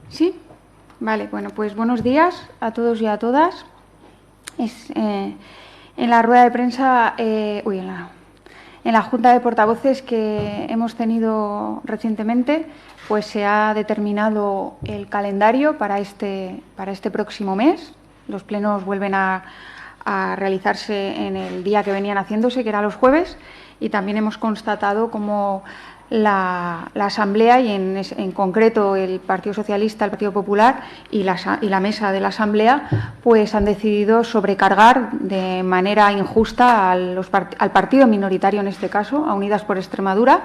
Sí, vale, bueno, pues buenos días a todos y a todas. En la rueda de prensa, en la Junta de Portavoces que hemos tenido recientemente, pues se ha determinado el calendario para este próximo mes. Los plenos vuelven a realizarse en el día que venían haciéndose, que era los jueves, y también hemos constatado cómo la Asamblea y en concreto el Partido Socialista, el Partido Popular y la mesa de la Asamblea pues han decidido sobrecargar de manera injusta al partido minoritario, en este caso, a Unidas por Extremadura,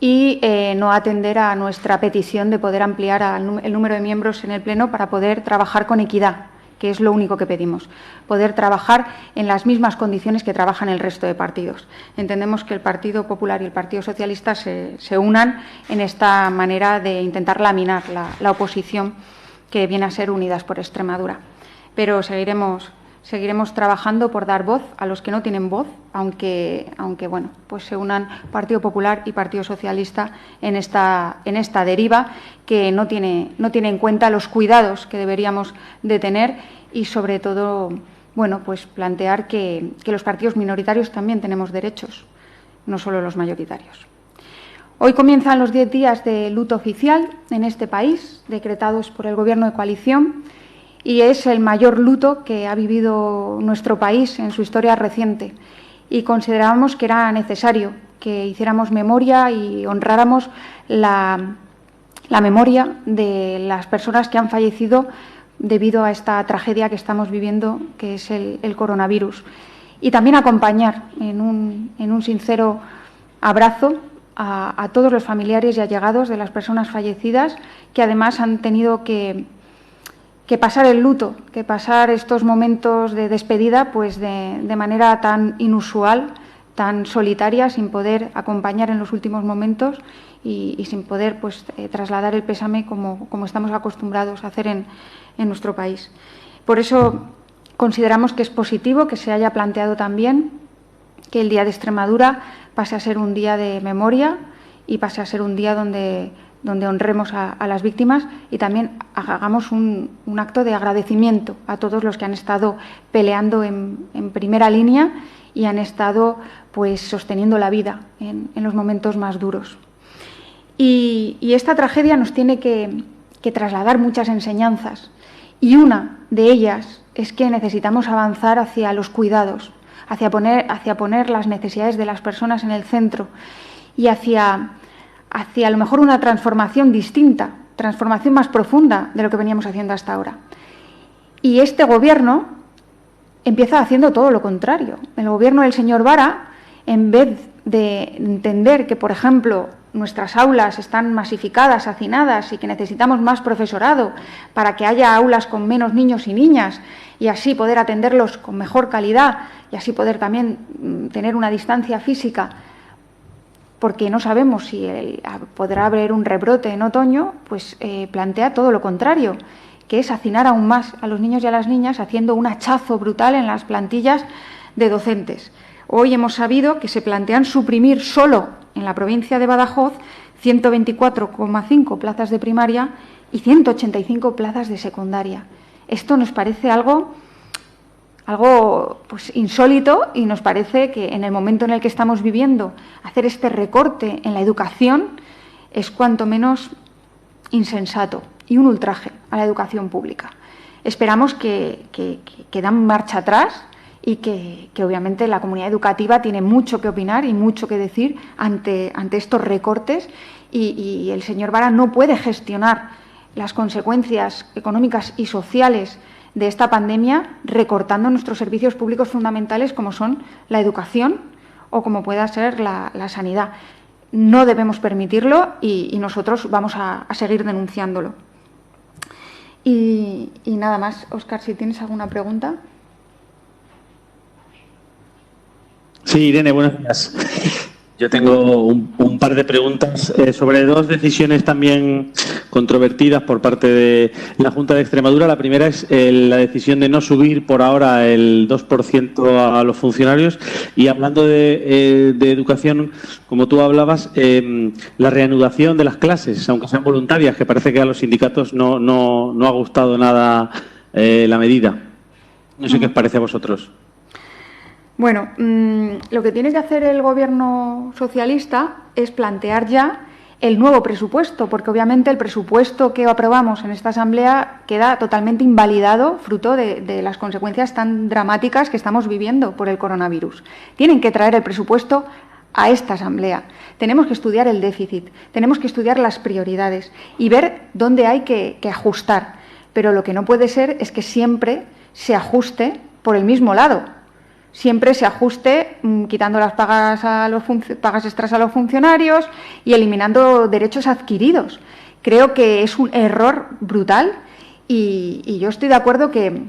y no atender a nuestra petición de poder ampliar el número de miembros en el Pleno para poder trabajar con equidad, que es lo único que pedimos, poder trabajar en las mismas condiciones que trabajan el resto de partidos. Entendemos que el Partido Popular y el Partido Socialista se unan en esta manera de intentar laminar la oposición que viene a ser Unidas por Extremadura. Pero seguiremos trabajando por dar voz a los que no tienen voz, aunque bueno, pues se unan Partido Popular y Partido Socialista en esta deriva que no tiene en cuenta los cuidados que deberíamos de tener y, sobre todo, bueno, pues plantear que los partidos minoritarios también tenemos derechos, no solo los mayoritarios. Hoy comienzan los 10 días de luto oficial en este país, decretados por el Gobierno de coalición, y es el mayor luto que ha vivido nuestro país en su historia reciente. Y considerábamos que era necesario que hiciéramos memoria y honráramos la memoria de las personas que han fallecido debido a esta tragedia que estamos viviendo, que es el coronavirus. Y también acompañar en un sincero abrazo a todos los familiares y allegados de las personas fallecidas, que además han tenido que pasar el luto, que pasar estos momentos de despedida pues de manera tan inusual, tan solitaria, sin poder acompañar en los últimos momentos y sin poder pues trasladar el pésame como estamos acostumbrados a hacer en nuestro país. Por eso consideramos que es positivo que se haya planteado también que el Día de Extremadura pase a ser un día de memoria y pase a ser un día donde honremos a las víctimas y también hagamos un acto de agradecimiento a todos los que han estado peleando en primera línea y han estado pues sosteniendo la vida en los momentos más duros. Y esta tragedia nos tiene que trasladar muchas enseñanzas, y una de ellas es que necesitamos avanzar hacia los cuidados, hacia poner las necesidades de las personas en el centro y hacia a lo mejor una transformación distinta, transformación más profunda de lo que veníamos haciendo hasta ahora. Y este Gobierno empieza haciendo todo lo contrario. El Gobierno del señor Vara, en vez de entender que, por ejemplo, nuestras aulas están masificadas, hacinadas y que necesitamos más profesorado para que haya aulas con menos niños y niñas y así poder atenderlos con mejor calidad y así poder también tener una distancia física, porque no sabemos si podrá haber un rebrote en otoño, pues plantea todo lo contrario, que es hacinar aún más a los niños y a las niñas, haciendo un hachazo brutal en las plantillas de docentes. Hoy hemos sabido que se plantean suprimir solo en la provincia de Badajoz 124,5 plazas de primaria y 185 plazas de secundaria. Esto nos parece algo pues insólito, y nos parece que en el momento en el que estamos viviendo hacer este recorte en la educación es cuanto menos insensato y un ultraje a la educación pública. Esperamos que dan marcha atrás y que obviamente la comunidad educativa tiene mucho que opinar y mucho que decir ante estos recortes y el señor Vara no puede gestionar las consecuencias económicas y sociales de esta pandemia recortando nuestros servicios públicos fundamentales como son la educación o como pueda ser la sanidad. No debemos permitirlo y nosotros vamos a seguir denunciándolo. Y nada más. Óscar, si tienes alguna pregunta. Sí, Irene, buenos días. Yo tengo un par de preguntas sobre dos decisiones también controvertidas por parte de la Junta de Extremadura. La primera es la decisión de no subir por ahora el 2% a los funcionarios. Y hablando de educación, como tú hablabas, la reanudación de las clases, aunque sean voluntarias, que parece que a los sindicatos no ha gustado nada la medida. No sé qué os parece a vosotros. Bueno, lo que tiene que hacer el Gobierno socialista es plantear ya el nuevo presupuesto, porque obviamente el presupuesto que aprobamos en esta Asamblea queda totalmente invalidado fruto de las consecuencias tan dramáticas que estamos viviendo por el coronavirus. Tienen que traer el presupuesto a esta Asamblea. Tenemos que estudiar el déficit, tenemos que estudiar las prioridades y ver dónde hay que ajustar. Pero lo que no puede ser es que siempre se ajuste por el mismo lado. Siempre se ajuste quitando las pagas extras a los funcionarios y eliminando derechos adquiridos. Creo que es un error brutal y yo estoy de acuerdo que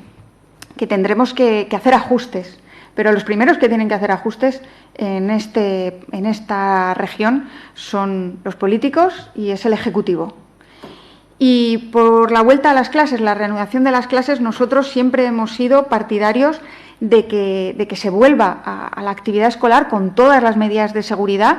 tendremos que hacer ajustes, pero los primeros que tienen que hacer ajustes en esta región son los políticos y es el Ejecutivo. Y por la vuelta a las clases, la reanudación de las clases, nosotros siempre hemos sido partidarios de que se vuelva a la actividad escolar con todas las medidas de seguridad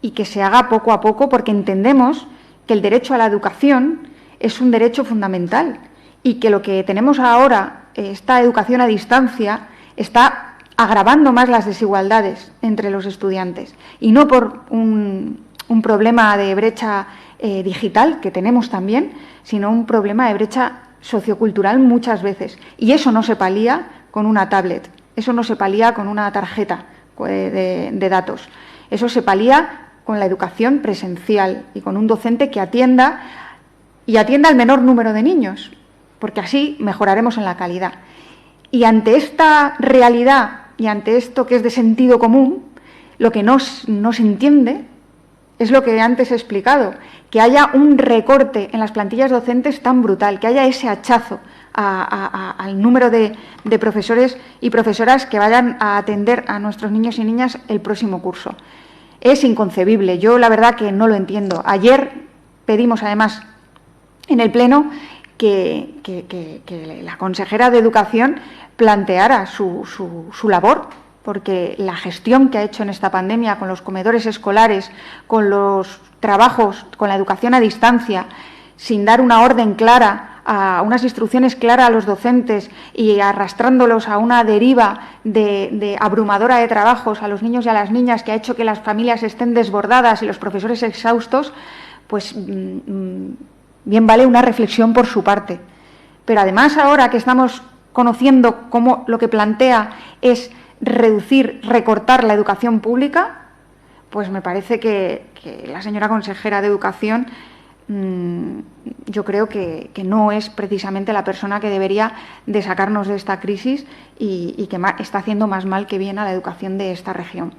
y que se haga poco a poco, porque entendemos que el derecho a la educación es un derecho fundamental y que lo que tenemos ahora, esta educación a distancia, está agravando más las desigualdades entre los estudiantes y no por un problema de brecha digital, que tenemos también, sino un problema de brecha sociocultural muchas veces. Y eso no se palía con una tablet, eso no se palía con una tarjeta de datos, eso se palía con la educación presencial y con un docente que atienda al menor número de niños, porque así mejoraremos en la calidad. Y ante esta realidad y ante esto que es de sentido común, lo que no se entiende es lo que antes he explicado, que haya un recorte en las plantillas docentes tan brutal, que haya ese hachazo al número de profesores y profesoras que vayan a atender a nuestros niños y niñas el próximo curso. Es inconcebible, yo la verdad que no lo entiendo. Ayer pedimos además en el Pleno que la consejera de Educación planteara su labor, porque la gestión que ha hecho en esta pandemia con los comedores escolares, con los trabajos, con la educación a distancia, sin dar una orden clara, a unas instrucciones claras a los docentes y arrastrándolos a una deriva de abrumadora de trabajos a los niños y a las niñas, que ha hecho que las familias estén desbordadas y los profesores exhaustos, pues bien vale una reflexión por su parte. Pero además, ahora que estamos conociendo cómo lo que plantea es recortar la educación pública, pues me parece que la señora consejera de Educación yo creo que no es precisamente la persona que debería de sacarnos de esta crisis y que está haciendo más mal que bien a la educación de esta región.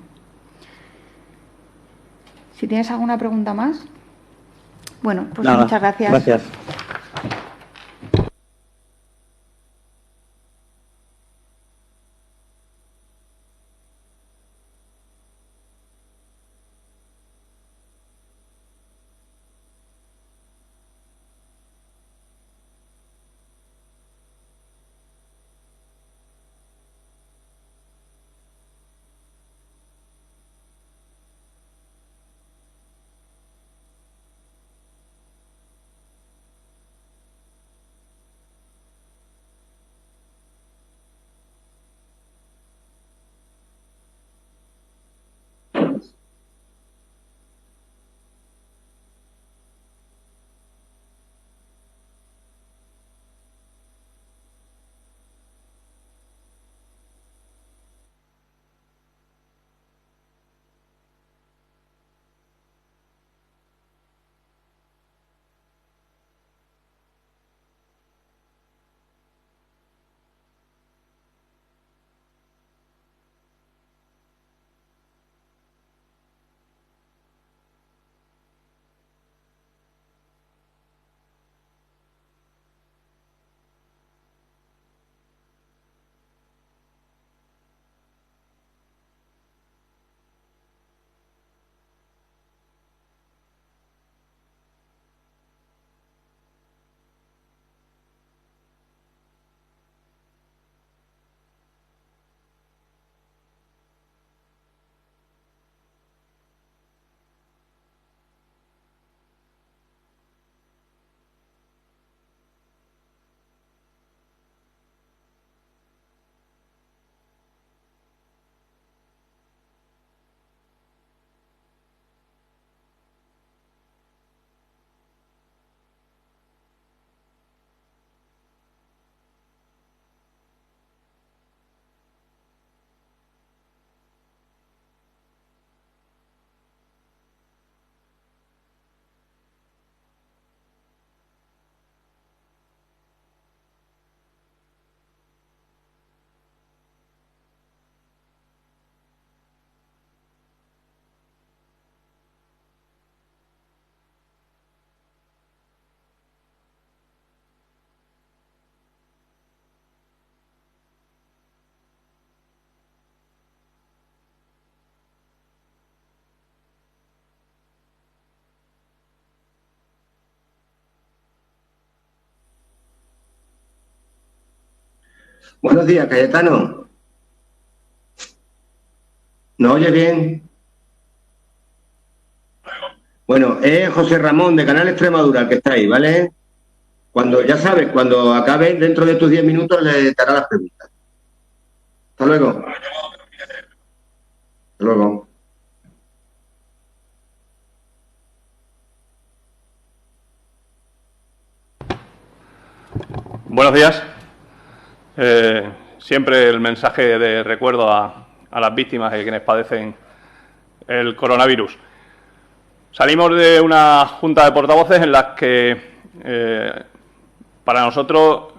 Si tienes alguna pregunta más. Bueno, pues nada, muchas gracias. Gracias. Buenos días, Cayetano. ¿No oye bien? Bueno, es José Ramón de Canal Extremadura el que está ahí, ¿vale? Ya sabes, cuando acabe dentro de tus 10 minutos le dará las preguntas. Hasta luego. Hasta luego. Buenos días. Siempre el mensaje de recuerdo a las víctimas y a quienes padecen el coronavirus. Salimos de una junta de portavoces en las que para nosotros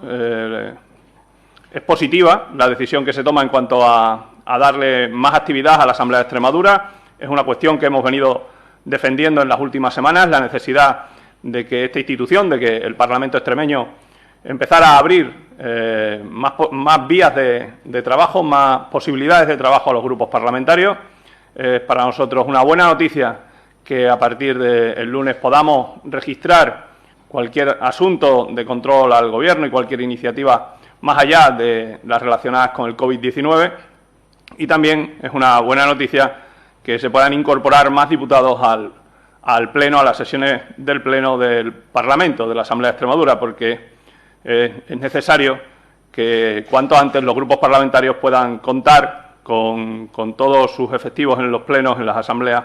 es positiva la decisión que se toma en cuanto a darle más actividad a la Asamblea de Extremadura. Es una cuestión que hemos venido defendiendo en las últimas semanas, la necesidad de que esta institución, de que el Parlamento extremeño empezara a abrir más vías de trabajo, más posibilidades de trabajo a los grupos parlamentarios. Es para nosotros una buena noticia que a partir del lunes podamos registrar cualquier asunto de control al Gobierno y cualquier iniciativa más allá de las relacionadas con el COVID-19. Y también es una buena noticia que se puedan incorporar más diputados al Pleno, a las sesiones del Pleno del Parlamento, de la Asamblea de Extremadura, porque es necesario que cuanto antes los grupos parlamentarios puedan contar con todos sus efectivos en los plenos, en las asambleas,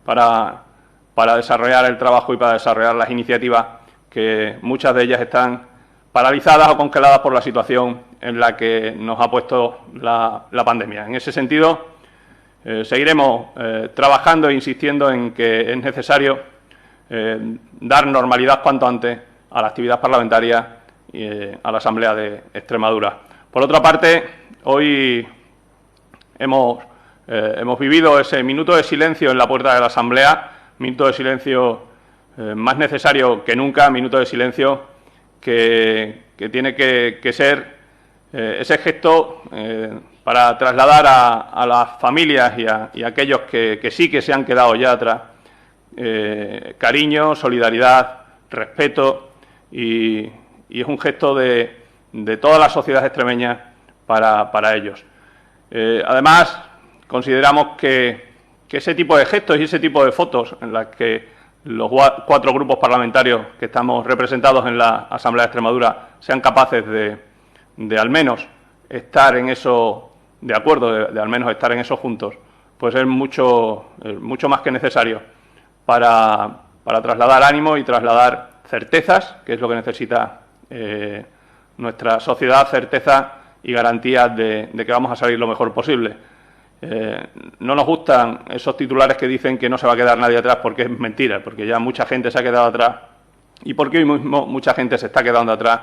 para desarrollar el trabajo y para desarrollar las iniciativas, que muchas de ellas están paralizadas o congeladas por la situación en la que nos ha puesto la pandemia. En ese sentido, seguiremos trabajando e insistiendo en que es necesario dar normalidad cuanto antes a la actividad parlamentaria y a la Asamblea de Extremadura. Por otra parte, hoy hemos vivido ese minuto de silencio en la puerta de la Asamblea, minuto de silencio más necesario que nunca, minuto de silencio que tiene que ser ese gesto para trasladar a las familias y a aquellos que sí que se han quedado ya atrás cariño, solidaridad, respeto y es un gesto de toda la sociedad extremeña para ellos. Además, consideramos que ese tipo de gestos y ese tipo de fotos en las que los 4 grupos parlamentarios que estamos representados en la Asamblea de Extremadura sean capaces de al menos estar en eso de acuerdo, de al menos estar en eso juntos, pues es mucho más que necesario para trasladar ánimo y trasladar certezas, que es lo que necesita nuestra sociedad, certeza y garantías de que vamos a salir lo mejor posible. No nos gustan esos titulares que dicen que no se va a quedar nadie atrás, porque es mentira, porque ya mucha gente se ha quedado atrás y porque hoy mismo mucha gente se está quedando atrás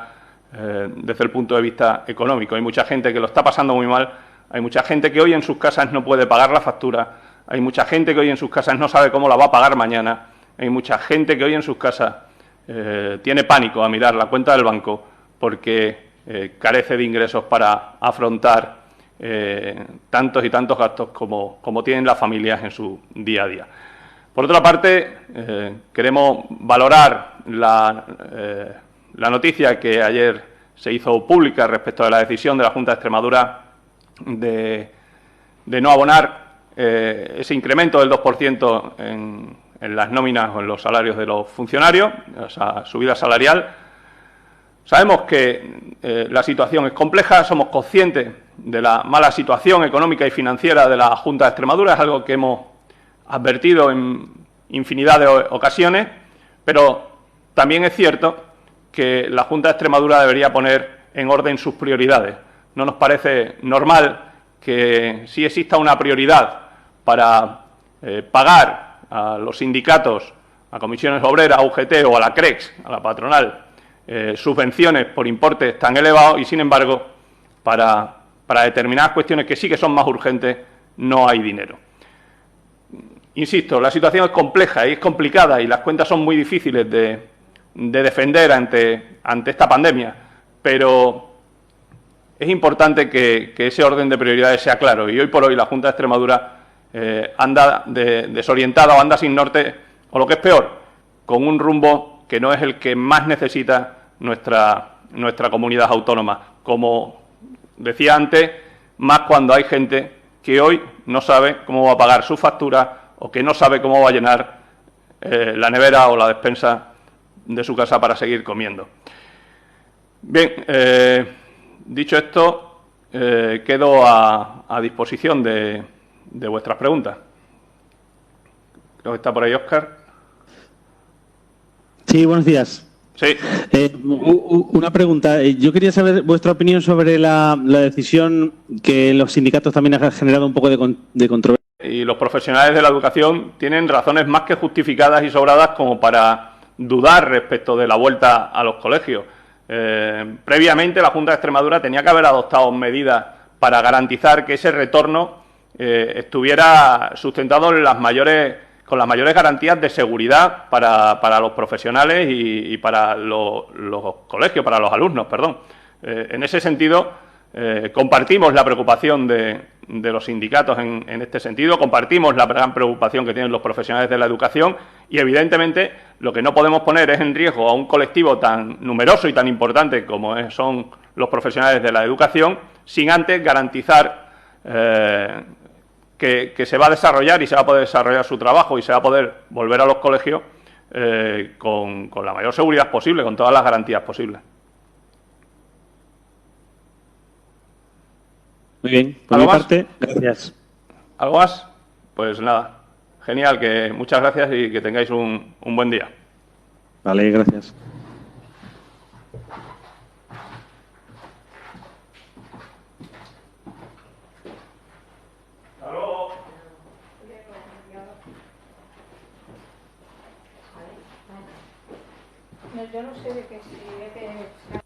desde el punto de vista económico. Hay mucha gente que lo está pasando muy mal, hay mucha gente que hoy en sus casas no puede pagar la factura, hay mucha gente que hoy en sus casas no sabe cómo la va a pagar mañana, hay mucha gente que hoy en sus casas tiene pánico a mirar la cuenta del banco porque carece de ingresos para afrontar tantos y tantos gastos como tienen las familias en su día a día. Por otra parte, queremos valorar la noticia que ayer se hizo pública respecto de la decisión de la Junta de Extremadura de no abonar ese incremento del 2% en las nóminas o en los salarios de los funcionarios, esa subida salarial. Sabemos que la situación es compleja, somos conscientes de la mala situación económica y financiera de la Junta de Extremadura, es algo que hemos advertido en infinidad de ocasiones, pero también es cierto que la Junta de Extremadura debería poner en orden sus prioridades. No nos parece normal que sí exista una prioridad para pagar a los sindicatos, a Comisiones Obreras, a UGT o a la CREX, a la patronal, subvenciones por importes tan elevados y, sin embargo, para determinadas cuestiones que sí que son más urgentes, no hay dinero. Insisto, la situación es compleja y es complicada y las cuentas son muy difíciles de defender ante esta pandemia, pero es importante que ese orden de prioridades sea claro y hoy por hoy la Junta de Extremadura anda desorientada o anda sin norte, o lo que es peor, con un rumbo que no es el que más necesita nuestra comunidad autónoma. Como decía antes, más cuando hay gente que hoy no sabe cómo va a pagar su factura o que no sabe cómo va a llenar la nevera o la despensa de su casa para seguir comiendo. Bien, dicho esto, quedo a disposición de vuestras preguntas. Creo que está por ahí Óscar. Sí, buenos días. Sí. Una pregunta. Yo quería saber vuestra opinión sobre la decisión que los sindicatos también han generado un poco de controversia. Y los profesionales de la educación tienen razones más que justificadas y sobradas como para dudar respecto de la vuelta a los colegios. Previamente la Junta de Extremadura tenía que haber adoptado medidas para garantizar que ese retorno estuviera sustentado en con las mayores garantías de seguridad para los profesionales y para los colegios, para los alumnos, perdón. En ese sentido, compartimos la preocupación de los sindicatos en este sentido, compartimos la gran preocupación que tienen los profesionales de la educación y, evidentemente, lo que no podemos poner es en riesgo a un colectivo tan numeroso y tan importante como son los profesionales de la educación, sin antes garantizar que se va a desarrollar y se va a poder desarrollar su trabajo y se va a poder volver a los colegios con la mayor seguridad posible, con todas las garantías posibles. Muy bien, por mi parte, gracias. ¿Algo más? Pues nada, genial, que muchas gracias y que tengáis un buen día. Vale, gracias. Yo no sé de qué sí,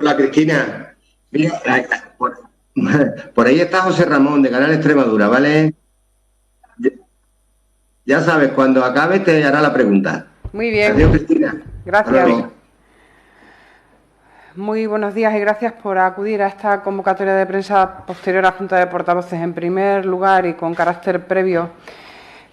Hola, Cristina. Mira, por ahí está José Ramón, de Canal Extremadura, ¿vale? Ya sabes, cuando acabe te hará la pregunta. Muy bien. Adiós, Cristina. Gracias. Muy buenos días y gracias por acudir a esta convocatoria de prensa posterior a la Junta de Portavoces. En primer lugar, y con carácter previo,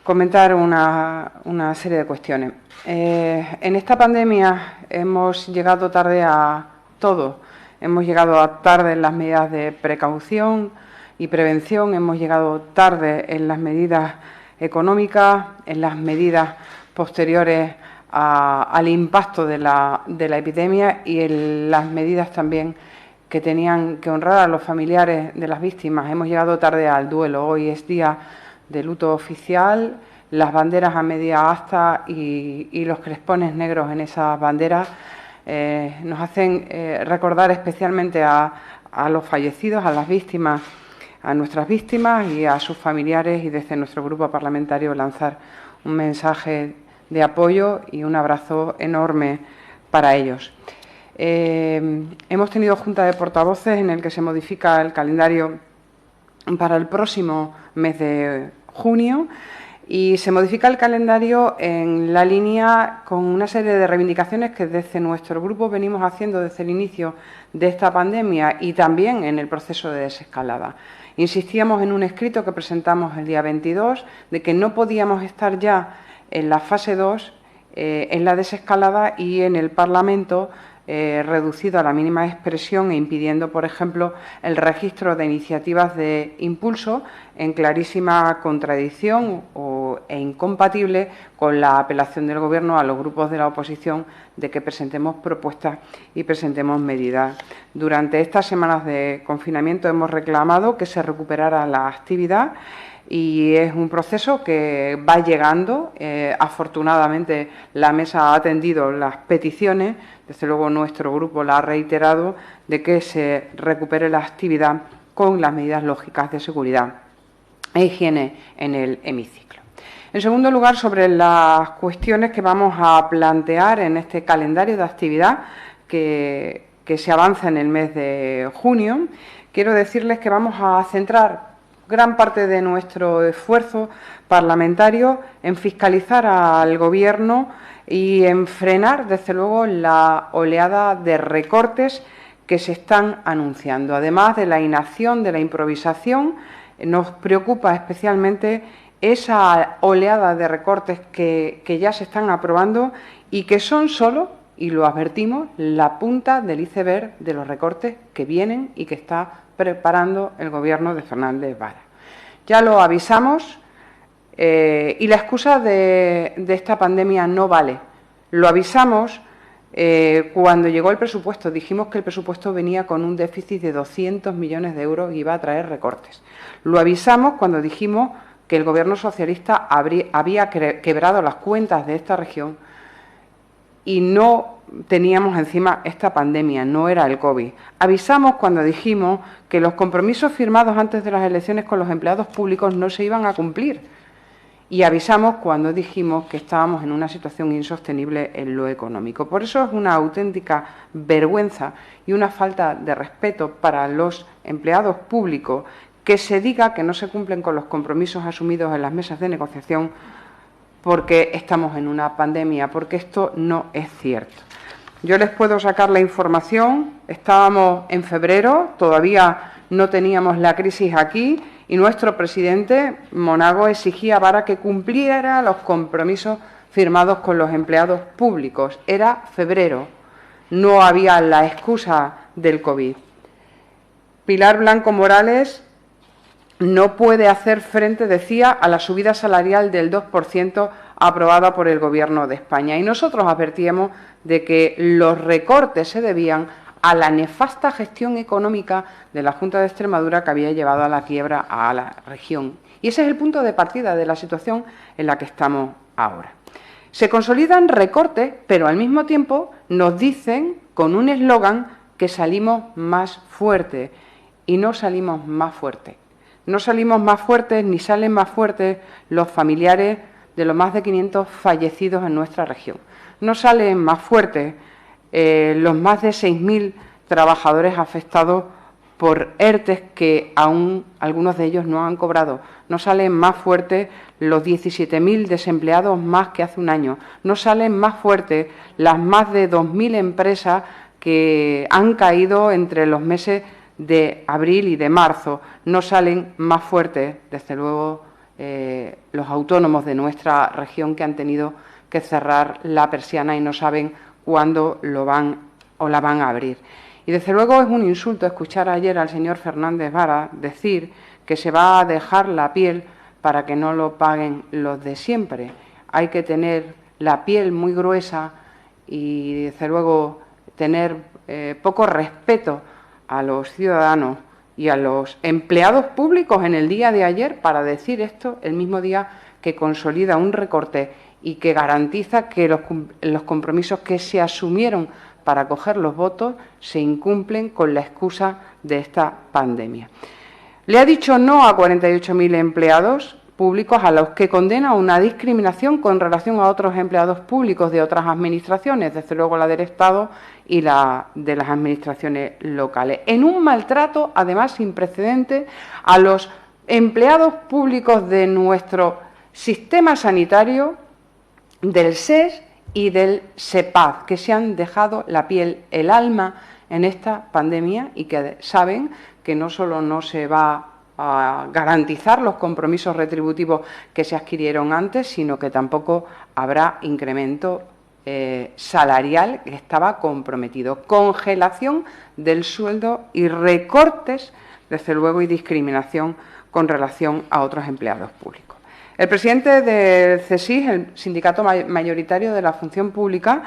comentar una serie de cuestiones. En esta pandemia hemos llegado tarde a todo. Hemos llegado tarde en las medidas de precaución y prevención, hemos llegado tarde en las medidas económicas, en las medidas posteriores al impacto de la epidemia y en las medidas también que tenían que honrar a los familiares de las víctimas. Hemos llegado tarde al duelo. Hoy es día de luto oficial, las banderas a media asta y los crespones negros en esas banderas nos hacen recordar especialmente a los fallecidos, a las víctimas, a nuestras víctimas y a sus familiares, y desde nuestro grupo parlamentario lanzar un mensaje de apoyo y un abrazo enorme para ellos. Hemos tenido junta de portavoces en el que se modifica el calendario para el próximo mes de junio y se modifica el calendario en la línea con una serie de reivindicaciones que desde nuestro grupo venimos haciendo desde el inicio de esta pandemia y también en el proceso de desescalada. Insistíamos en un escrito que presentamos el día 22 de que no podíamos estar ya en la fase 2, en la desescalada y en el Parlamento reducido a la mínima expresión e impidiendo, por ejemplo, el registro de iniciativas de impulso en clarísima contradicción e incompatible con la apelación del Gobierno a los grupos de la oposición de que presentemos propuestas y presentemos medidas. Durante estas semanas de confinamiento hemos reclamado que se recuperara la actividad y es un proceso que va llegando. Afortunadamente, la mesa ha atendido las peticiones. Desde luego, nuestro grupo la ha reiterado de que se recupere la actividad con las medidas lógicas de seguridad e higiene en el hemiciclo. En segundo lugar, sobre las cuestiones que vamos a plantear en este calendario de actividad que se avanza en el mes de junio, quiero decirles que vamos a centrar gran parte de nuestro esfuerzo parlamentario en fiscalizar al Gobierno y en frenar, desde luego, la oleada de recortes que se están anunciando. Además de la inacción, de la improvisación, nos preocupa especialmente esa oleada de recortes que ya se están aprobando y que son solo, y lo advertimos, la punta del iceberg de los recortes que vienen y que está preparando el Gobierno de Fernández Vara. Ya lo avisamos y la excusa de esta pandemia no vale. Lo avisamos cuando llegó el presupuesto. Dijimos que el presupuesto venía con un déficit de 200 millones de euros y iba a traer recortes. Lo avisamos cuando dijimos que el Gobierno socialista había quebrado las cuentas de esta región y no teníamos encima esta pandemia, no era el COVID. Avisamos cuando dijimos que los compromisos firmados antes de las elecciones con los empleados públicos no se iban a cumplir. Y avisamos cuando dijimos que estábamos en una situación insostenible en lo económico. Por eso es una auténtica vergüenza y una falta de respeto para los empleados públicos que se diga que no se cumplen con los compromisos asumidos en las mesas de negociación porque estamos en una pandemia, porque esto no es cierto. Yo les puedo sacar la información. Estábamos en febrero, todavía no teníamos la crisis aquí y nuestro presidente Monago exigía a Vara que cumpliera los compromisos firmados con los empleados públicos. Era febrero, no había la excusa del COVID. Pilar Blanco Morales no puede hacer frente, decía, a la subida salarial del 2% aprobada por el Gobierno de España. Y nosotros advertíamos de que los recortes se debían a la nefasta gestión económica de la Junta de Extremadura que había llevado a la quiebra a la región. Y ese es el punto de partida de la situación en la que estamos ahora. Se consolidan recortes, pero al mismo tiempo nos dicen, con un eslogan, que salimos más fuertes. Y no salimos más fuertes. No salimos más fuertes ni salen más fuertes los familiares de los más de 500 fallecidos en nuestra región. No salen más fuertes los más de 6.000 trabajadores afectados por ERTES que aún algunos de ellos no han cobrado. No salen más fuertes los 17.000 desempleados más que hace un año. No salen más fuertes las más de 2.000 empresas que han caído entre los meses de abril y de marzo. No salen más fuertes, desde luego, los autónomos de nuestra región que han tenido que cerrar la persiana y no saben cuándo lo van o la van a abrir. Y desde luego es un insulto escuchar ayer al señor Fernández Vara decir que se va a dejar la piel para que no lo paguen los de siempre. Hay que tener la piel muy gruesa y desde luego tener poco respeto a los ciudadanos y a los empleados públicos en el día de ayer para decir esto el mismo día que consolida un recorte y que garantiza que los compromisos que se asumieron para coger los votos se incumplen con la excusa de esta pandemia. Le ha dicho no a 48.000 empleados públicos a los que condena una discriminación con relación a otros empleados públicos de otras administraciones, desde luego la del Estado y la de las administraciones locales, en un maltrato, además, sin precedentes a los empleados públicos de nuestro sistema sanitario, del SES y del SEPAD, que se han dejado la piel, el alma en esta pandemia y que saben que no solo no se va a garantizar los compromisos retributivos que se adquirieron antes, sino que tampoco habrá incremento salarial que estaba comprometido. Congelación del sueldo y recortes, desde luego, y discriminación con relación a otros empleados públicos. El presidente del CSIS, el sindicato mayoritario de la función pública,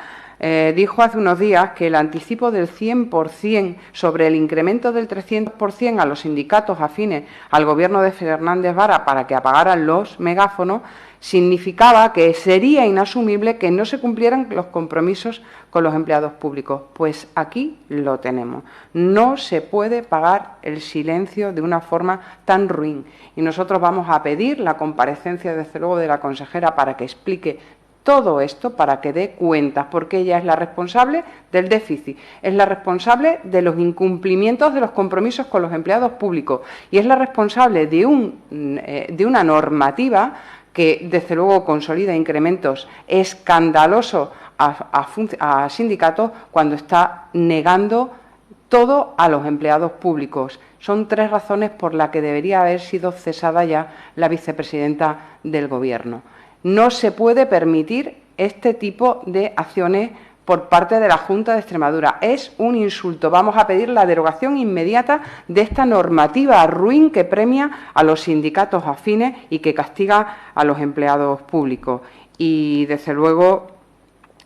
dijo hace unos días que el anticipo del 100% sobre el incremento del 300% a los sindicatos afines al Gobierno de Fernández Vara para que apagaran los megáfonos significaba que sería inasumible que no se cumplieran los compromisos con los empleados públicos. Pues aquí lo tenemos. No se puede pagar el silencio de una forma tan ruin. Y nosotros vamos a pedir la comparecencia, desde luego, de la consejera para que explique todo esto, para que dé cuentas, porque ella es la responsable del déficit, es la responsable de los incumplimientos de los compromisos con los empleados públicos y es la responsable de una normativa que, desde luego, consolida incrementos escandalosos a sindicatos cuando está negando todo a los empleados públicos. Son 3 razones por las que debería haber sido cesada ya la vicepresidenta del Gobierno. No se puede permitir este tipo de acciones por parte de la Junta de Extremadura. Es un insulto. Vamos a pedir la derogación inmediata de esta normativa ruin que premia a los sindicatos afines y que castiga a los empleados públicos. Y, desde luego,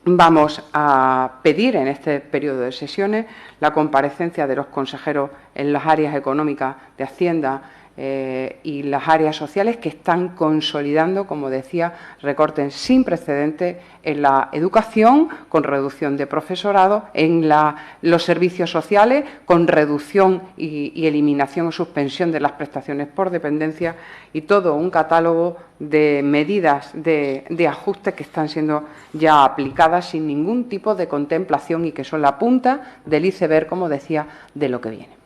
vamos a pedir en este periodo de sesiones la comparecencia de los consejeros en las áreas económicas de Hacienda y las áreas sociales que están consolidando, como decía, recortes sin precedentes en la educación, con reducción de profesorado, en los servicios sociales, con reducción y eliminación o suspensión de las prestaciones por dependencia y todo un catálogo de medidas de ajuste que están siendo ya aplicadas sin ningún tipo de contemplación y que son la punta del iceberg, como decía, de lo que viene.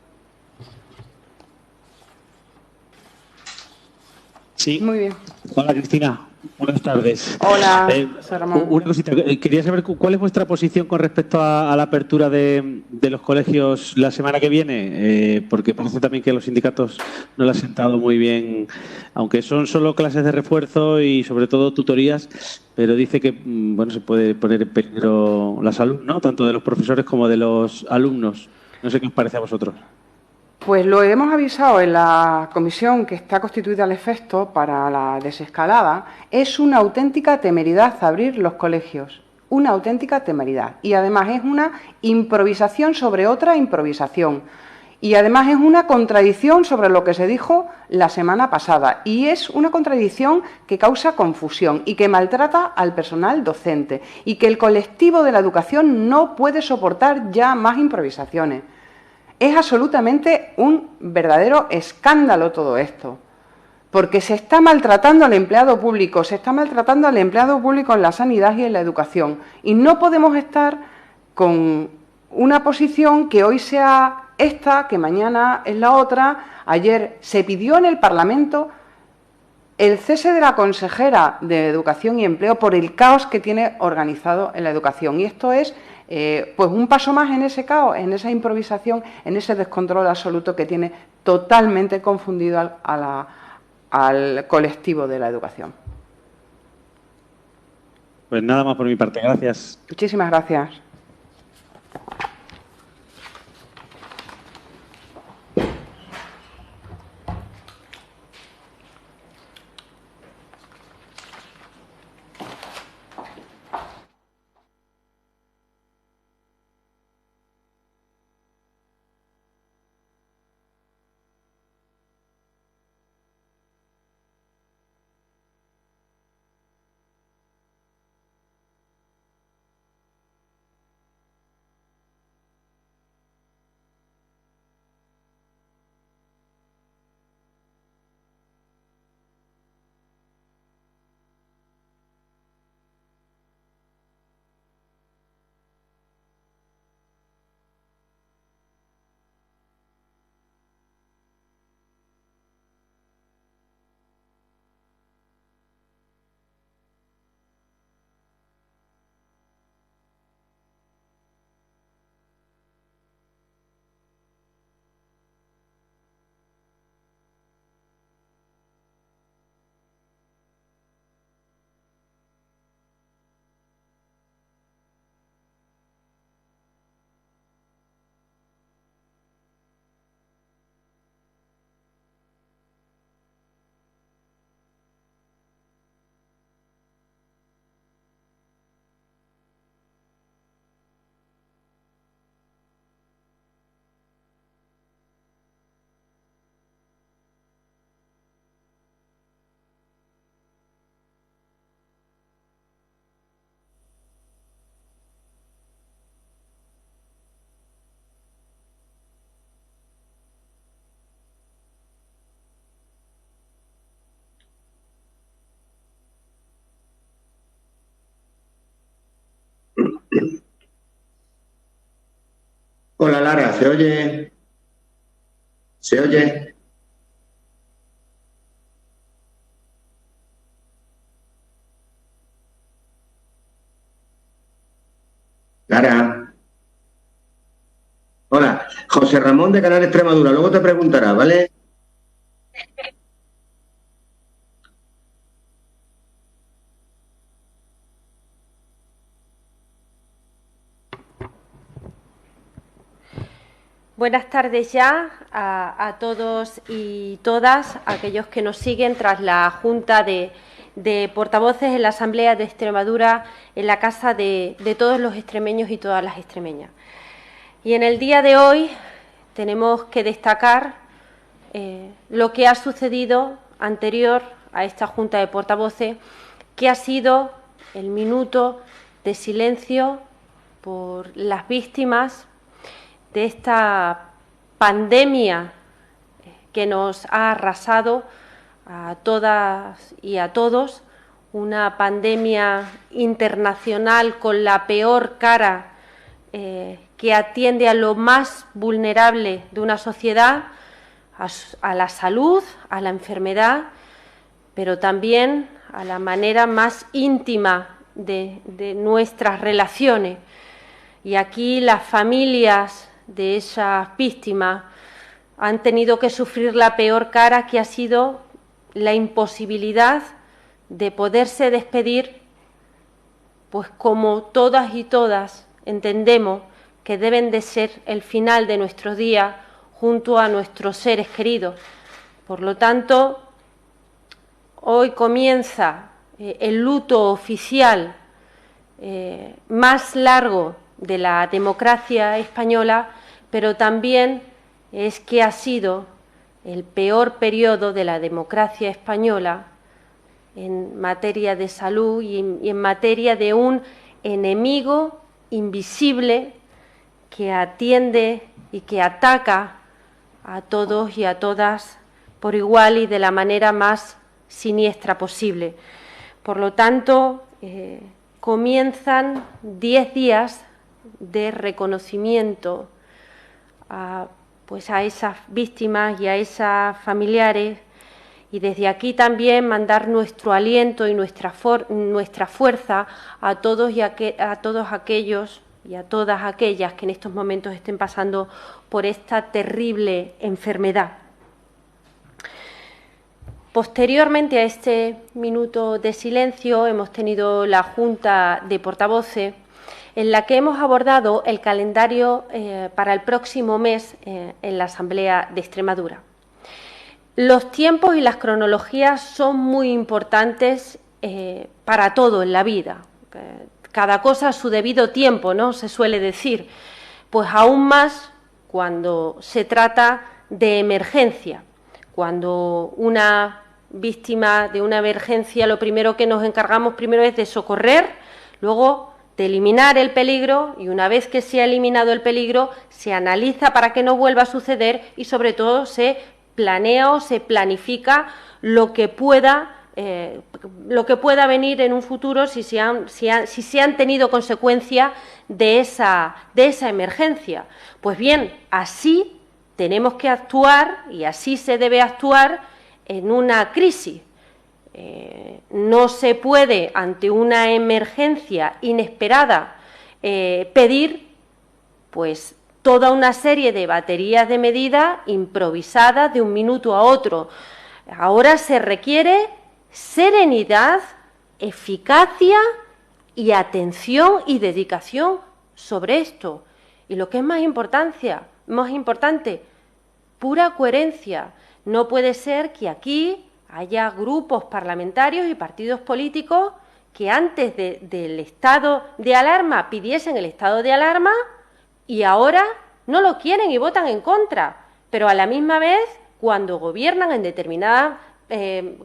Sí. Muy bien. Hola, Cristina. Buenas tardes. Hola, José Ramón. Una cosita. Quería saber cuál es vuestra posición con respecto a la apertura de los colegios la semana que viene, porque parece también que a los sindicatos no les ha sentado muy bien, aunque son solo clases de refuerzo y sobre todo tutorías, pero dice que bueno, se puede poner en peligro la salud, ¿no? Tanto de los profesores como de los alumnos. No sé qué os parece a vosotros. Pues lo hemos avisado en la comisión que está constituida al efecto para la desescalada. Es una auténtica temeridad abrir los colegios, una auténtica temeridad. Y además es una improvisación sobre otra improvisación. Y además es una contradicción sobre lo que se dijo la semana pasada. Y es una contradicción que causa confusión y que maltrata al personal docente. Y que el colectivo de la educación no puede soportar ya más improvisaciones. Es absolutamente un verdadero escándalo todo esto, porque se está maltratando al empleado público, se está maltratando al empleado público en la sanidad y en la educación, y no podemos estar con una posición que hoy sea esta, que mañana es la otra. Ayer se pidió en el Parlamento el cese de la consejera de Educación y Empleo por el caos que tiene organizado en la educación. Y esto es pues un paso más en ese caos, en esa improvisación, en ese descontrol absoluto que tiene totalmente confundido al colectivo de la educación. Pues nada más por mi parte. Gracias. Muchísimas gracias. Hola Lara, ¿se oye? ¿Se oye? Lara. Hola, José Ramón de Canal Extremadura, luego te preguntará, ¿vale? Buenas tardes ya a todos y todas, aquellos que nos siguen tras la Junta de Portavoces en la Asamblea de Extremadura, en la casa de todos los extremeños y todas las extremeñas. Y en el día de hoy tenemos que destacar lo que ha sucedido anterior a esta Junta de Portavoces, que ha sido el minuto de silencio por las víctimas de esta pandemia que nos ha arrasado a todas y a todos, una pandemia internacional con la peor cara que atiende a lo más vulnerable de una sociedad, a la salud, a la enfermedad, pero también a la manera más íntima de nuestras relaciones. Y aquí las familias de esas víctimas han tenido que sufrir la peor cara, que ha sido la imposibilidad de poderse despedir, pues como todas y todas entendemos que deben de ser el final de nuestros días junto a nuestros seres queridos. Por lo tanto, hoy comienza el luto oficial más largo de la democracia española, pero también es que ha sido el peor periodo de la democracia española en materia de salud y en materia de un enemigo invisible que atiende y que ataca a todos y a todas por igual y de la manera más siniestra posible. Por lo tanto, comienzan 10 días de reconocimiento pues a esas víctimas y a esas familiares, y desde aquí también mandar nuestro aliento y nuestra fuerza a todos aquellos y a todas aquellas que en estos momentos estén pasando por esta terrible enfermedad. Posteriormente a este minuto de silencio hemos tenido la Junta de Portavoces, en la que hemos abordado el calendario para el próximo mes en la Asamblea de Extremadura. Los tiempos y las cronologías son muy importantes para todo en la vida. Cada cosa a su debido tiempo, ¿no? Se suele decir. Pues aún más cuando se trata de emergencia. Cuando una víctima de una emergencia, lo primero que nos encargamos primero es de socorrer, luego de eliminar el peligro, y una vez que se ha eliminado el peligro, se analiza para que no vuelva a suceder y sobre todo se planea o se planifica lo que pueda venir en un futuro si se han tenido consecuencia de esa emergencia. Pues bien, así tenemos que actuar y así se debe actuar en una crisis. No se puede, ante una emergencia inesperada, pedir pues toda una serie de baterías de medidas improvisadas de un minuto a otro. Ahora se requiere serenidad, eficacia y atención y dedicación sobre esto. Y lo que es más importante, pura coherencia. No puede ser que aquí haya grupos parlamentarios y partidos políticos que antes del estado de alarma pidiesen el estado de alarma y ahora no lo quieren y votan en contra. Pero a la misma vez, cuando gobiernan en determinadas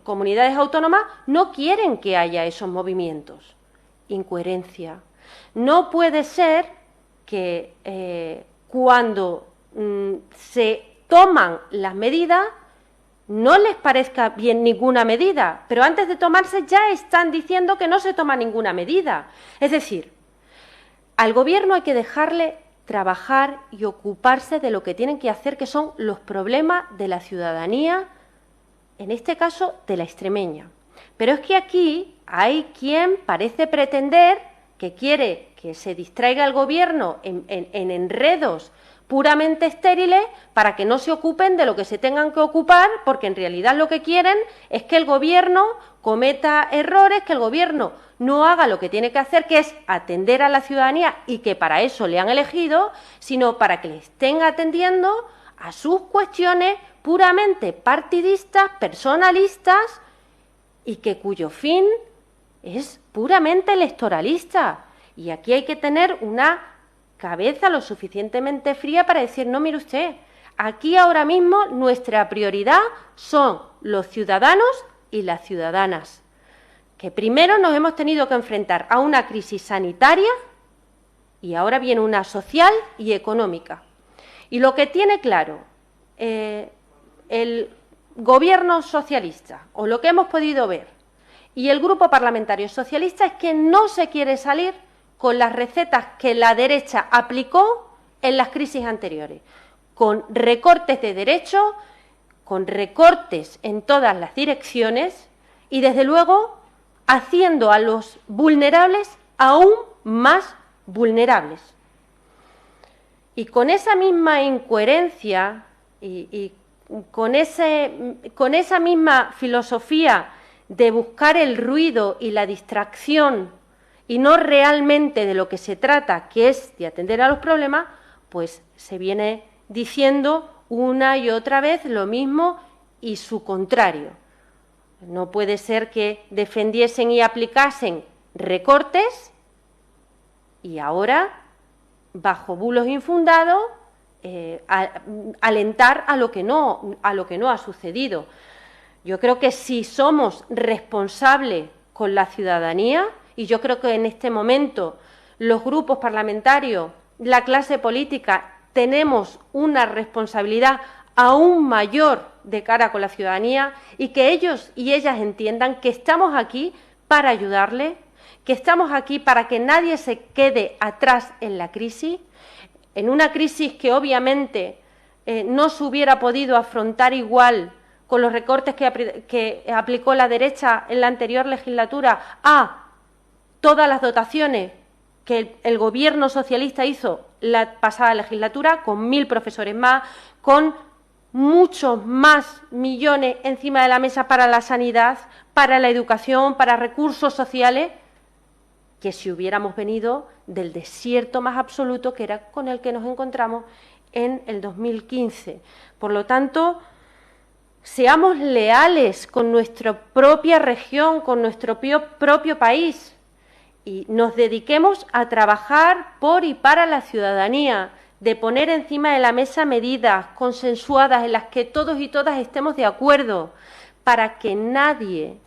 comunidades autónomas, no quieren que haya esos movimientos. Incoherencia. No puede ser que cuando se toman las medidas no les parezca bien ninguna medida, pero antes de tomarse ya están diciendo que no se toma ninguna medida. Es decir, al Gobierno hay que dejarle trabajar y ocuparse de lo que tienen que hacer, que son los problemas de la ciudadanía, en este caso de la extremeña. Pero es que aquí hay quien parece pretender que quiere que se distraiga el Gobierno en enredos puramente estériles para que no se ocupen de lo que se tengan que ocupar, porque en realidad lo que quieren es que el Gobierno cometa errores, que el Gobierno no haga lo que tiene que hacer, que es atender a la ciudadanía, y que para eso le han elegido, sino para que le estén atendiendo a sus cuestiones puramente partidistas, personalistas, y que cuyo fin es puramente electoralista. Y aquí hay que tener una cabeza lo suficientemente fría para decir, no, mire usted, aquí ahora mismo nuestra prioridad son los ciudadanos y las ciudadanas, que primero nos hemos tenido que enfrentar a una crisis sanitaria y ahora viene una social y económica. Y lo que tiene claro el Gobierno socialista, o lo que hemos podido ver, y el Grupo Parlamentario Socialista, es que no se quiere salir con las recetas que la derecha aplicó en las crisis anteriores, con recortes de derechos, con recortes en todas las direcciones y, desde luego, haciendo a los vulnerables aún más vulnerables. Y con esa misma incoherencia y con esa misma filosofía de buscar el ruido y la distracción y no realmente de lo que se trata, que es de atender a los problemas, pues se viene diciendo una y otra vez lo mismo y su contrario. No puede ser que defendiesen y aplicasen recortes y ahora, bajo bulos infundados, alentar a lo que no ha sucedido. Yo creo que si somos responsables con la ciudadanía, y yo creo que en este momento los grupos parlamentarios, la clase política, tenemos una responsabilidad aún mayor de cara con la ciudadanía, y que ellos y ellas entiendan que estamos aquí para ayudarles, que estamos aquí para que nadie se quede atrás en la crisis, en una crisis que obviamente no se hubiera podido afrontar igual con los recortes que aplicó la derecha en la anterior legislatura a todas las dotaciones que el Gobierno socialista hizo la pasada legislatura, con 1.000 profesores más, con muchos más millones encima de la mesa para la sanidad, para la educación, para recursos sociales, que si hubiéramos venido del desierto más absoluto, que era con el que nos encontramos en el 2015. Por lo tanto, seamos leales con nuestra propia región, con nuestro propio país, y nos dediquemos a trabajar por y para la ciudadanía, de poner encima de la mesa medidas consensuadas en las que todos y todas estemos de acuerdo, para que nadie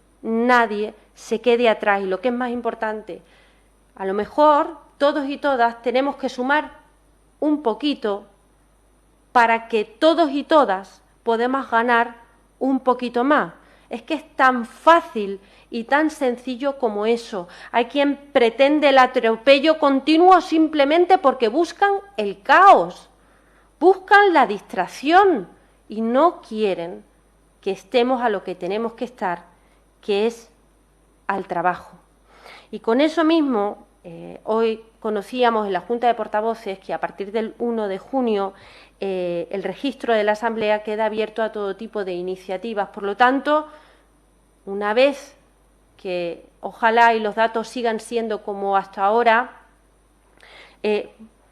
se quede atrás. Y lo que es más importante, a lo mejor todos y todas tenemos que sumar un poquito para que todos y todas podamos ganar un poquito más. Es que es tan fácil y tan sencillo como eso. Hay quien pretende el atropello continuo simplemente porque buscan el caos, buscan la distracción y no quieren que estemos a lo que tenemos que estar, que es al trabajo. Y con eso mismo, hoy conocíamos en la Junta de Portavoces que a partir del 1 de junio el registro de la Asamblea queda abierto a todo tipo de iniciativas. Por lo tanto, una vez que ojalá y los datos sigan siendo como hasta ahora,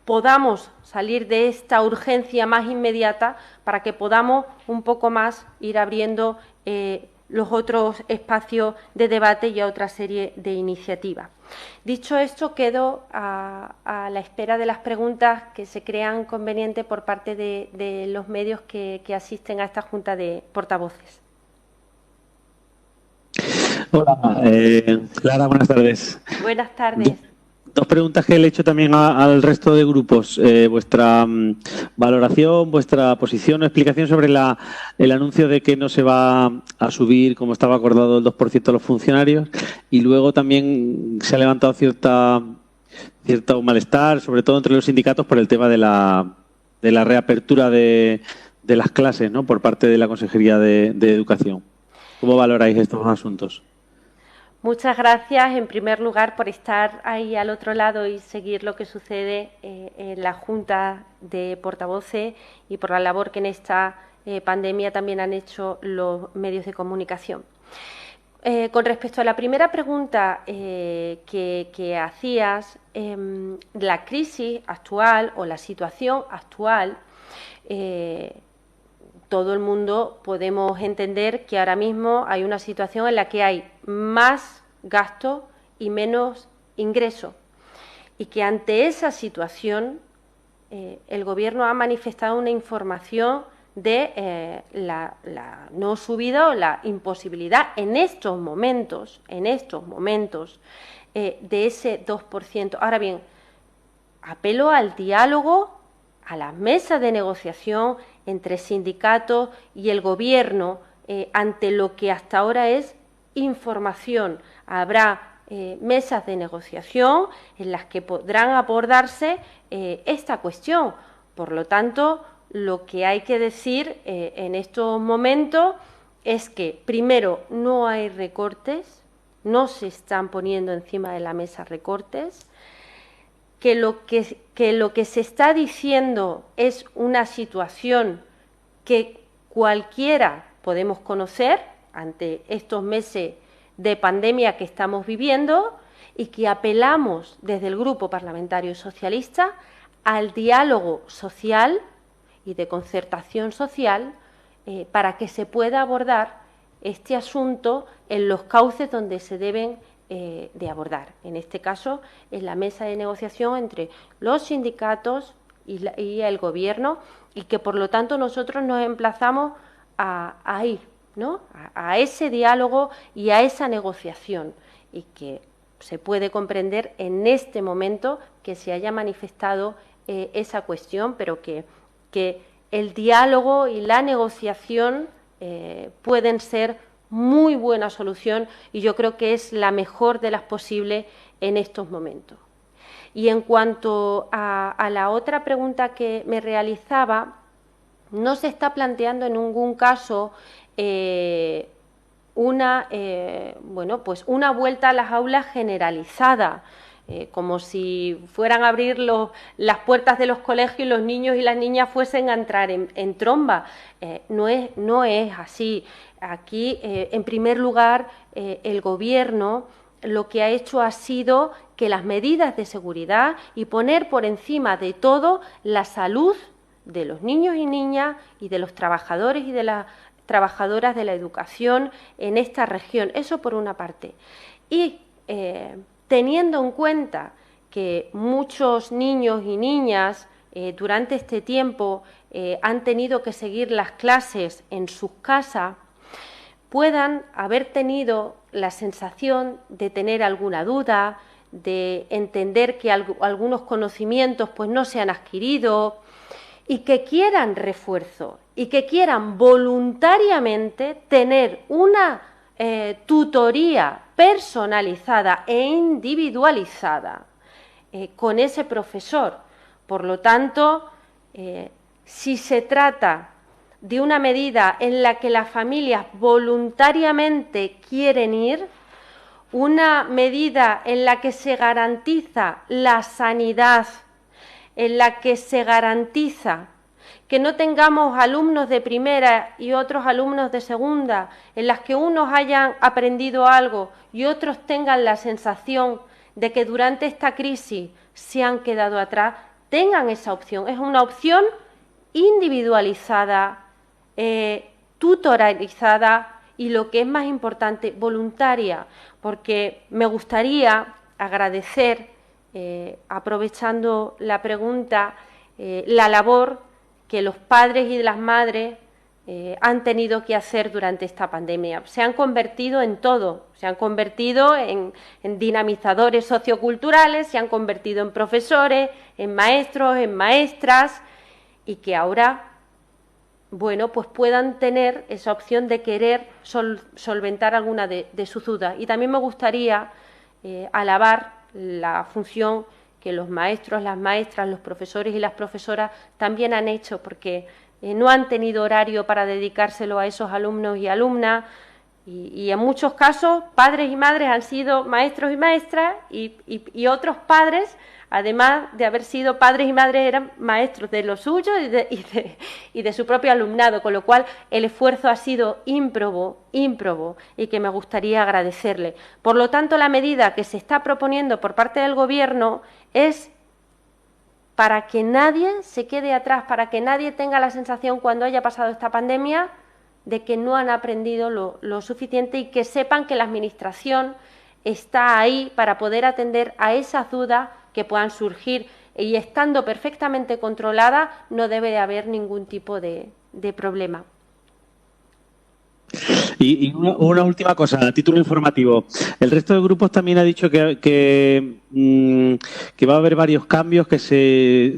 podamos salir de esta urgencia más inmediata para que podamos un poco más ir abriendo los otros espacios de debate y a otra serie de iniciativas. Dicho esto, quedo a la espera de las preguntas que se crean convenientes por parte de los medios que asisten a esta Junta de Portavoces. Hola, Clara, buenas tardes. Buenas tardes. Dos preguntas que le he hecho también al resto de grupos. Vuestra valoración, vuestra posición o explicación sobre el anuncio de que no se va a subir, como estaba acordado, el 2% a los funcionarios. Y luego también se ha levantado cierto malestar, sobre todo entre los sindicatos, por el tema de la reapertura de las clases, ¿no?, por parte de la Consejería de Educación. ¿Cómo valoráis estos asuntos? Muchas gracias, en primer lugar, por estar ahí al otro lado y seguir lo que sucede en la Junta de Portavoces y por la labor que en esta pandemia también han hecho los medios de comunicación. Con respecto a la primera pregunta que hacías, la crisis actual o la situación actual, todo el mundo podemos entender que ahora mismo hay una situación en la que hay más gasto y menos ingreso, y que ante esa situación el Gobierno ha manifestado una información de la no subida o la imposibilidad en estos momentos de ese 2%. Ahora bien, apelo al diálogo, a las mesas de negociación entre sindicatos y el Gobierno ante lo que hasta ahora es información. Habrá mesas de negociación en las que podrán abordarse esta cuestión. Por lo tanto, lo que hay que decir en estos momentos es que, primero, no hay recortes, no se están poniendo encima de la mesa recortes, que lo que se está diciendo es una situación que cualquiera podemos conocer ante estos meses de pandemia que estamos viviendo, y que apelamos desde el Grupo Parlamentario Socialista al diálogo social y de concertación social para que se pueda abordar este asunto en los cauces donde se deben de abordar. En este caso, en la mesa de negociación entre los sindicatos y el Gobierno, y que por lo tanto nosotros nos emplazamos a ir, ¿no?, a ese diálogo y a esa negociación, y que se puede comprender en este momento que se haya manifestado esa cuestión, pero que el diálogo y la negociación pueden ser muy buena solución y yo creo que es la mejor de las posibles en estos momentos. Y en cuanto a la otra pregunta que me realizaba, no se está planteando en ningún caso una vuelta a las aulas generalizada, como si fueran a abrir las puertas de los colegios y los niños y las niñas fuesen a entrar en tromba. No es así. Aquí, en primer lugar, el Gobierno lo que ha hecho ha sido que las medidas de seguridad y poner por encima de todo la salud de los niños y niñas y de los trabajadores y de las trabajadoras de la educación en esta región. Eso por una parte. Y teniendo en cuenta que muchos niños y niñas durante este tiempo han tenido que seguir las clases en sus casas, puedan haber tenido la sensación de tener alguna duda, de entender que algunos conocimientos pues no se han adquirido y que quieran refuerzo y que quieran voluntariamente tener una tutoría personalizada e individualizada con ese profesor. Por lo tanto, si se trata de una medida en la que las familias voluntariamente quieren ir, una medida en la que se garantiza la sanidad, en la que se garantiza que no tengamos alumnos de primera y otros alumnos de segunda, en las que unos hayan aprendido algo y otros tengan la sensación de que durante esta crisis se han quedado atrás, tengan esa opción. Es una opción individualizada, tutorizada y, lo que es más importante, voluntaria, porque me gustaría agradecer, aprovechando la pregunta, la labor que los padres y las madres han tenido que hacer durante esta pandemia. Se han convertido en todo, se han convertido en dinamizadores socioculturales, se han convertido en profesores, en maestros, en maestras, y que ahora, bueno, pues puedan tener esa opción de querer solventar alguna de sus dudas. Y también me gustaría alabar la función que los maestros, las maestras, los profesores y las profesoras también han hecho, porque no han tenido horario para dedicárselo a esos alumnos y alumnas, y en muchos casos padres y madres han sido maestros y maestras, y otros padres, además de haber sido padres y madres, eran maestros de lo suyo y de su propio alumnado, con lo cual el esfuerzo ha sido ímprobo, y que me gustaría agradecerle. Por lo tanto, la medida que se está proponiendo por parte del Gobierno es para que nadie se quede atrás, para que nadie tenga la sensación, cuando haya pasado esta pandemia, de que no han aprendido lo suficiente, y que sepan que la Administración está ahí para poder atender a esas dudas que puedan surgir, y estando perfectamente controlada no debe de haber ningún tipo de problema. Y una última cosa, a título informativo. El resto de grupos también ha dicho que va a haber varios cambios, que se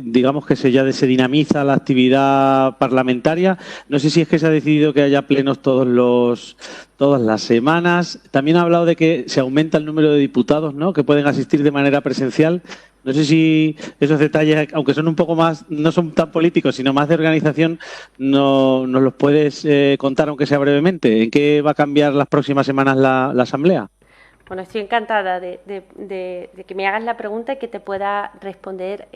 dinamiza la actividad parlamentaria. No sé si es que se ha decidido que haya plenos todas las semanas. También ha hablado de que se aumenta el número de diputados, ¿no?, que pueden asistir de manera presencial. No sé si esos detalles, aunque son un poco más, no son tan políticos, sino más de organización, nos los puedes contar, aunque sea brevemente. ¿En qué va a cambiar las próximas semanas la Asamblea? Bueno, estoy encantada de que me hagas la pregunta y que te pueda responder,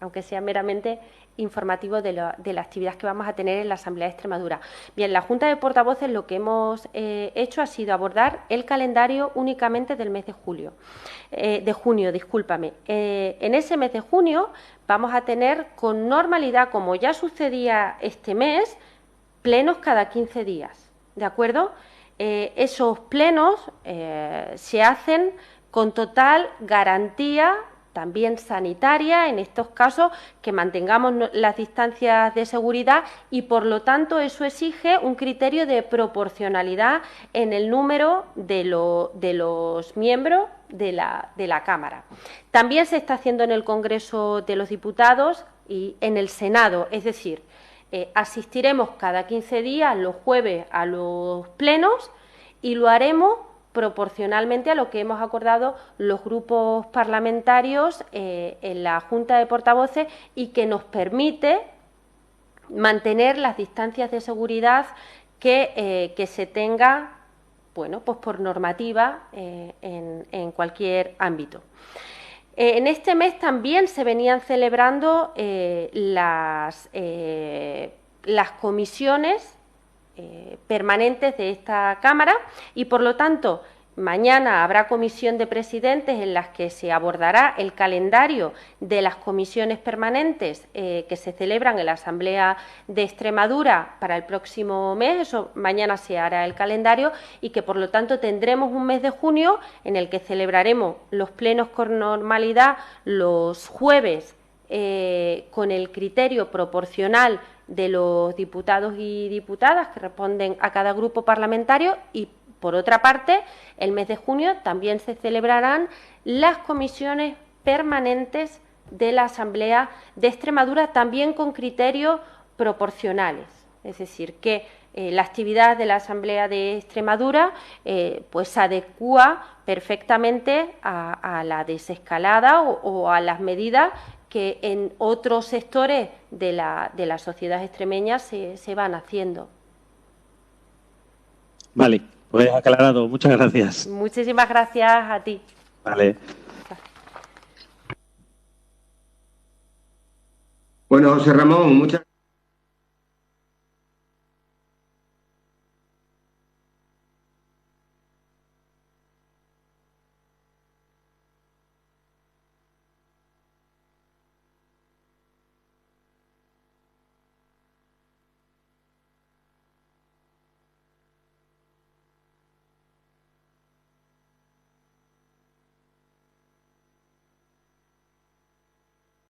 aunque sea meramente informativo de la actividad que vamos a tener en la Asamblea de Extremadura. Bien, la Junta de Portavoces lo que hemos hecho ha sido abordar el calendario únicamente del mes de junio. En ese mes de junio vamos a tener con normalidad, como ya sucedía este mes, plenos cada 15 días, ¿de acuerdo? Esos plenos se hacen con total garantía, también sanitaria, en estos casos, que mantengamos las distancias de seguridad, y por lo tanto eso exige un criterio de proporcionalidad en el número de los miembros de la Cámara. También se está haciendo en el Congreso de los Diputados y en el Senado, es decir, asistiremos cada 15 días, los jueves, a los plenos, y lo haremos proporcionalmente a lo que hemos acordado los grupos parlamentarios en la Junta de Portavoces y que nos permite mantener las distancias de seguridad que se tenga, bueno, pues por normativa en cualquier ámbito. En este mes también se venían celebrando las comisiones permanentes de esta Cámara y, por lo tanto, mañana habrá comisión de presidentes en las que se abordará el calendario de las comisiones permanentes que se celebran en la Asamblea de Extremadura para el próximo mes. Eso mañana se hará el calendario y que, por lo tanto, tendremos un mes de junio en el que celebraremos los plenos con normalidad los jueves con el criterio proporcional de los diputados y diputadas que responden a cada grupo parlamentario y, por otra parte, el mes de junio también se celebrarán las comisiones permanentes de la Asamblea de Extremadura, también con criterios proporcionales. Es decir, que la actividad de la Asamblea de Extremadura pues se adecúa perfectamente a la desescalada o a las medidas que en otros sectores de la sociedad extremeña se van haciendo. Vale, pues aclarado. Muchas gracias. Muchísimas gracias a ti. Vale. Bueno, José Ramón, muchas